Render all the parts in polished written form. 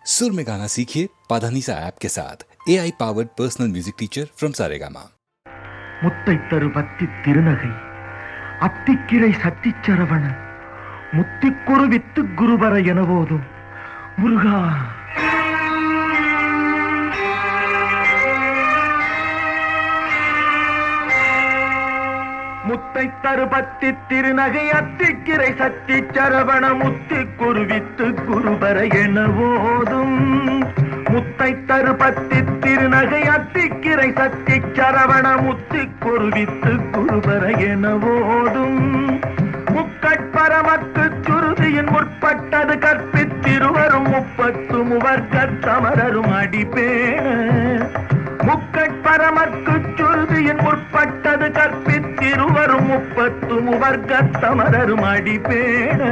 सुर में गाना सीखिए पाधानीसा ऐप के साथ AI powered personal music teacher from Saregama. முத்தை தரு பத்தி திருநகை அத்திக்கிரை சத்திச்சரவண முத்திக்குரு வித்து குருபர எனவோதும் முருகா. முத்தை தரு பத்தி திருநகை அத்திக்கிரை சத்திச்சரவண முத்திக்குரு வித்து குருபர எனவோதும் முத்தை தரு பத்தி திருநகை அத்திக்கிரை சத்தி சரவண முத்தி குருவித்து குருபர எனவோதும் முக்கட்பரமக்கு சுருதியின் முற்பட்டது கற்பித்திருவரும் முப்பத்து முவர்க்கத் தமரரும் அடிப்பேண. முக்கட்பரமக்கு சுருதியின் முற்பட்டது கற்பித்திருவரும் முப்பத்து முவர்க்கத் தமரரும் அடிப்பேண.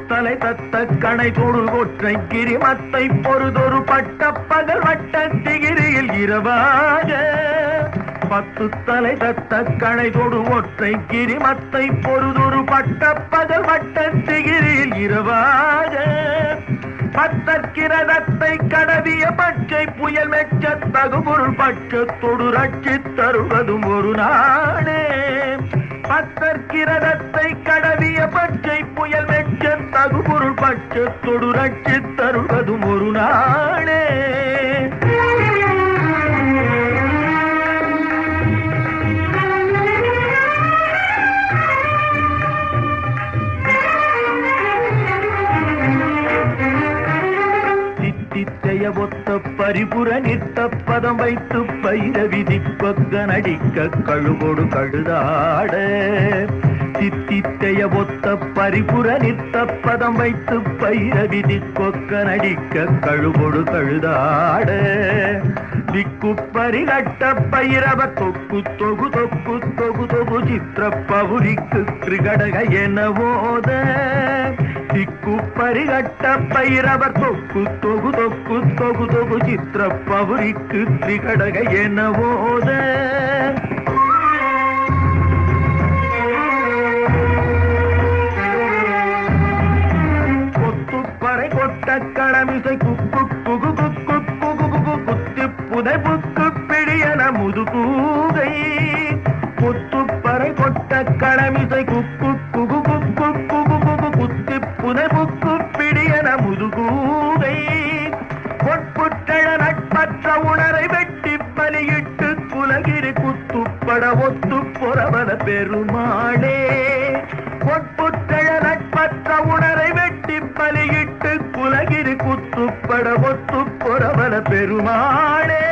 தலை தத்த கணை தொடு ஒற்றை கிரிமத்தை பொறுதொரு பட்ட பகல் வட்ட திகிரியில் இரவாக. 10 தலை தத்த கணை தொடு ஒற்றை கிரிமத்தை பொறுதொரு பட்ட பகல் வட்ட திகிரியில் இரவாக. பத்தற்கிரதத்தை கடவிய பச்சை புயல் மெச்ச தகுபொருள் பட்சத்தொடு ரட்சித் தருவதும் ஒரு நாளே. பத்தற்கிரதத்தை கடவிய பச்சை புயல் மெச்ச தகுபொருள் பட்சத்தொடு ரட்சித் தருவதும் ஒரு நாளே. தித்தித்தைய ஒத்த பரிபுர நித்த பதம் வைத்து பயிர விதி கொக்க நடிக்க கழுகொடு கழுதாட. தித்தித்தைய ஒத்த பரிபுர நித்த பதம் வைத்து பயிர விதி கொக்க நடிக்க கழுகொடு கழுதாட. திக்கு பரிகட்ட பைரவ தொக்கு தொகு தொக்கு தொகு தொகு சித்திர பவுரிக்கு திரிகடக எனவோத. திக்கு பரிகட்ட பைரவர் தொக்கு தொகு தொக்கு தொகு தொகு சித்திர பவுரிக்கு திரிகடக எனவோத. கொத்துப்பறை கொட்ட கடமிசை குக்கு குகு குக்கு குகு குகு குத்தி புதை புக்கு பிடியன முதுகூகை. கொத்துப்பறை கொட்ட கடமிசை குக்கு குகு குக்கு குகு குகு குத்தி புதை புக்கு பிடியன முதுகூகை. பொற்புற்றழ நட்பற்ற உணரை வெட்டி பலியிட்டு குலகிரி குத்துப்பட ஒத்து பொறவன பெருமாளே. பொற்புற்றழ நட்பற்ற உணரை வெட்டி பலியிட்டு குலகிரி குத்துப்பட ஒத்து பொறவன பெருமாளே.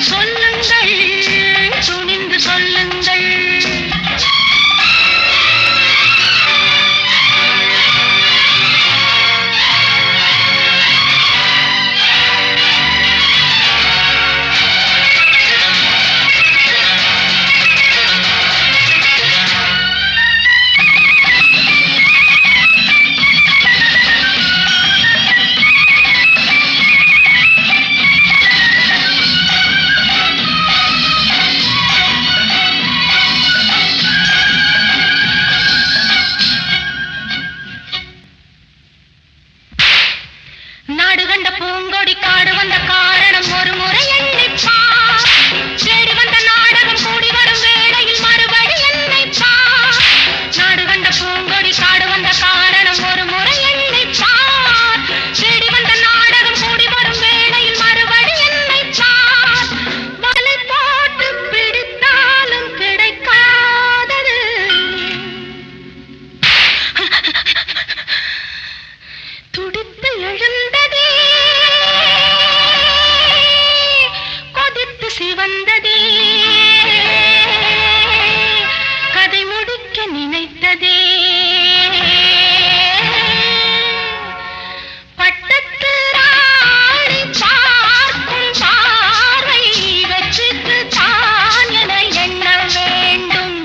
சொல்லுங்கள், துணிந்து சொல்லுங்கள். நாடு கண்ட பூங்கொடி காடு வந்த காரணம் ஒரு முறை எண்ணிப்பார். தேடி வந்த நாடகம் கூடி வரும் வேளையில் மறுபடி எண்ணிப்பார். நாடு கண்ட பூங்கொடி காடு வந்த காரணம் ஒரு முறை எண்ணிப்பார். தேடி வந்த நாடகம் கூடி வரும் வேளையில் மறுபடி எண்ணிப்பார். வலை போட்டு பிடித்தாலும் கிடைக்காதது துடித்து எழுந்ததே, கொதித்து சிவந்ததே, கதை முடிக்க நினைத்ததே. பட்டத்து ராணி பார்க்கும் பார்வை வெற்றிக்கு தான் என எண்ண வேண்டும்.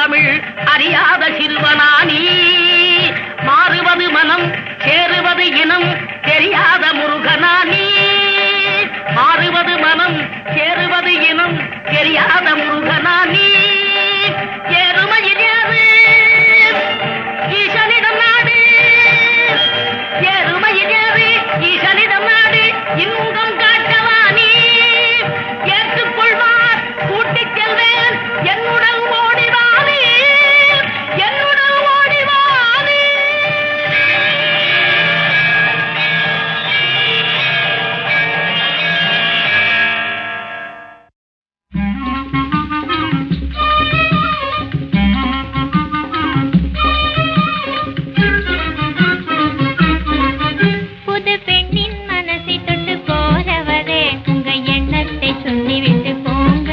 செந்தமிழ் அறியாத சிறுவனானி மாறுவது மனம் சேருவது இனம் தெரியாத முருகனானி மாறுவது மனம் சேருவது இனம் தெரியாத முருகனானி ஏறுமையில் ஏறு ஈசனிடம் நாடு ஏறுமையில் ஏறு ஈசனிடம் நாடு இன்பம் காட்டவானி ஏற்றுக்கொள்வார் கூட்டிச் செல்வேன் என்னுடன் ஓடிவானே என்னுடன் ஓடிவானே. புது பெண்ணின் மனசை தொட்டு போறவரே உங்க எண்ணத்தை சொல்லிவிட்டு போங்க.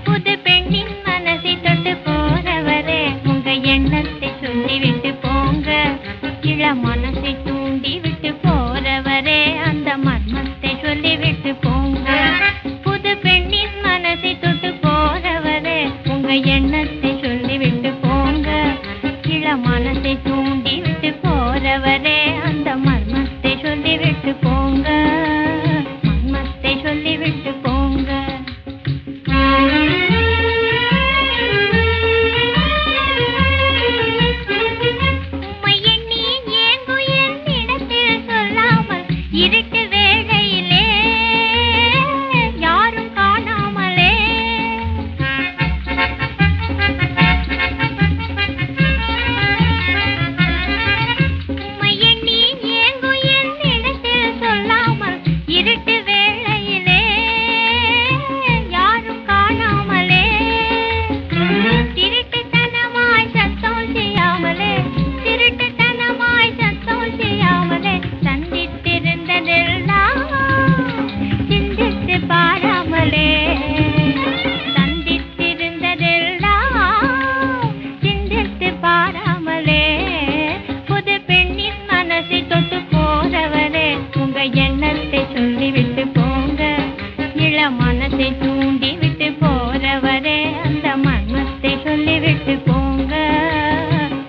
புது பெண்ணின் மனசை தொட்டு போறவரே உங்க எண்ணத்தை சொல்லிவிட்டு போங்க. இள மனசை தூண்டி விட்டு போறவரே அந்த மர்மத்தை சொல்லிவிட்டு போங்க. புது பெண்ணின் மனசை தொட்டு போறவரே உங்க எண்ணத்தை சொல்லிவிட்டு போங்க. இள மனசை தூண்டி விட்டு போறவரே அந்த மர்மத்தை சொல்லிவிட்டு போங்க. மர்மத்தை சொல்லிவிட்டு போங்க. உம்மை எண்ணி ஏங்கும் என்னிடத்தில் சொல்லாமல் இருட்டு வேளையிலே யாரும் காணாமலே உம்மை எண்ணி ஏங்கும் என்னிடத்தில் சொல்லாமல் இருட்டு வேளையிலே யாரும் காணாமலே திருட்டுத்தனமாய் சத்தம் செய்யாமலே திருட்டுத்தனமாய் சத்தம் செய்யாமலே சந்தித்திருந்ததெல்லாம் சிந்தித்து பாராமலே சந்தித்திருந்ததெல்லாம் சிந்தித்து பாராமலே புது பெண்ணின் மனசை தொட்டு போறவரே உங்க எண்ணத்தை சொல்லிவிட்டு போங்க. இள மனசை தூண்டி விட்டு போறவரே அந்த மர்மத்தை சொல்லிவிட்டு போங்க.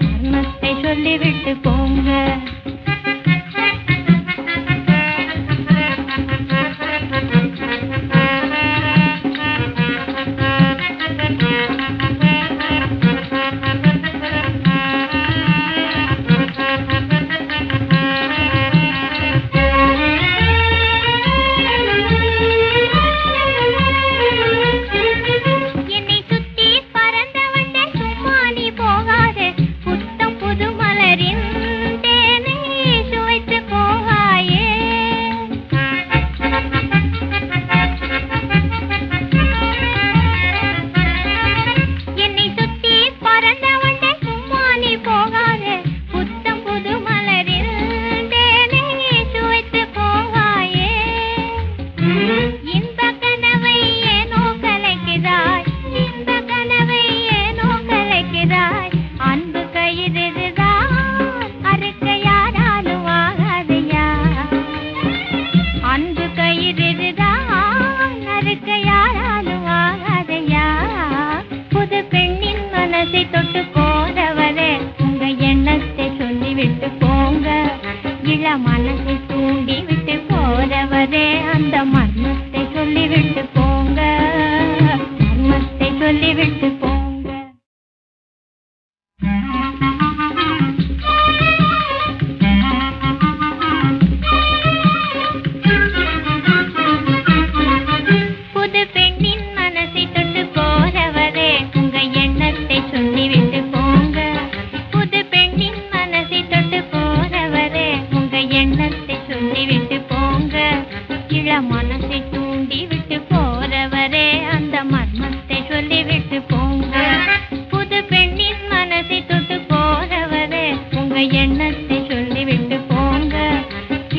மர்மத்தை சொல்லிவிட்டு போங்க. என்னை சுத்தி பறந்த வந்த சும்மா நீ போகாதே புத்தம் புது மலரின் தேனை சுவைத்து போகாயே. என்னை சுத்தி பறந்த வந்த சும்மா நீ போகாதே புத்தம் புது மலரின் தேனை சுவைத்து போகாயே. இன்ப கனவை ஏனோ கலைக்கிறாய் இன்ப கனவை ஏனோ கலைக்கிறாய் அன்பு கயிறுதான் அறுக்க யாராலும் ஆகாதையா. அன்பு கயிறுதான் அறுக்க யாராலும் ஆகாதையா. புது பெண்ணின் மனசை தொட்டு போறவரே உங்க எண்ணத்தை சொல்லிவிட்டு போங்க. இள மனசை தூண்டி விட்டு போறவரே அந்த மர்மத்தை சொல்லிவிட்டு போங்க. மர்மத்தை சொல்லிவிட்டு போங்க. புது பெண்ணின் மனசை தொட்டு போறவரே உங்க எண்ணத்தை சொல்லிவிட்டு போங்க. புது பெண்ணின் மனசை தொட்டு போறவரே உங்க எண்ணத்தை சொல்லிவிட்டு போங்க. இள மனசை தூண்டி விட்டு போறவரே அந்த மர்மத்தை சொல்லிவிட்டு போங்க. புது பெண்ணின் மனசை தொட்டு போறவரே உங்க எண்ணத்தை சொல்லிவிட்டு போங்க.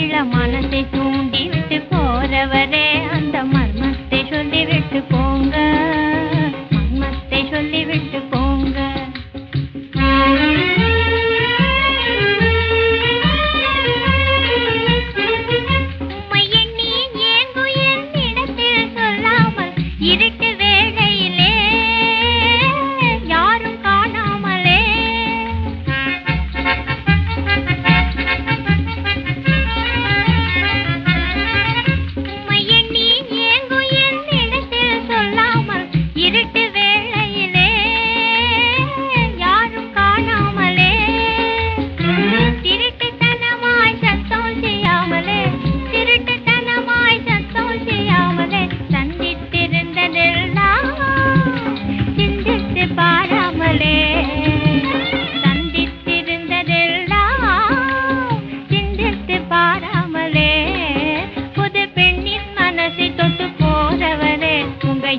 இள மனசை தூண்டி விட்டு போறவரே அந்த மர்மத்தை சொல்லிவிட்டு போங்க. மர்மத்தை சொல்லிவிட்டு போங்க. உம்மை எண்ணி ஏங்கும் என்னிடத்தில் சொல்லாமல் இருட்டு வேளையிலே யாரும் காண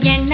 என்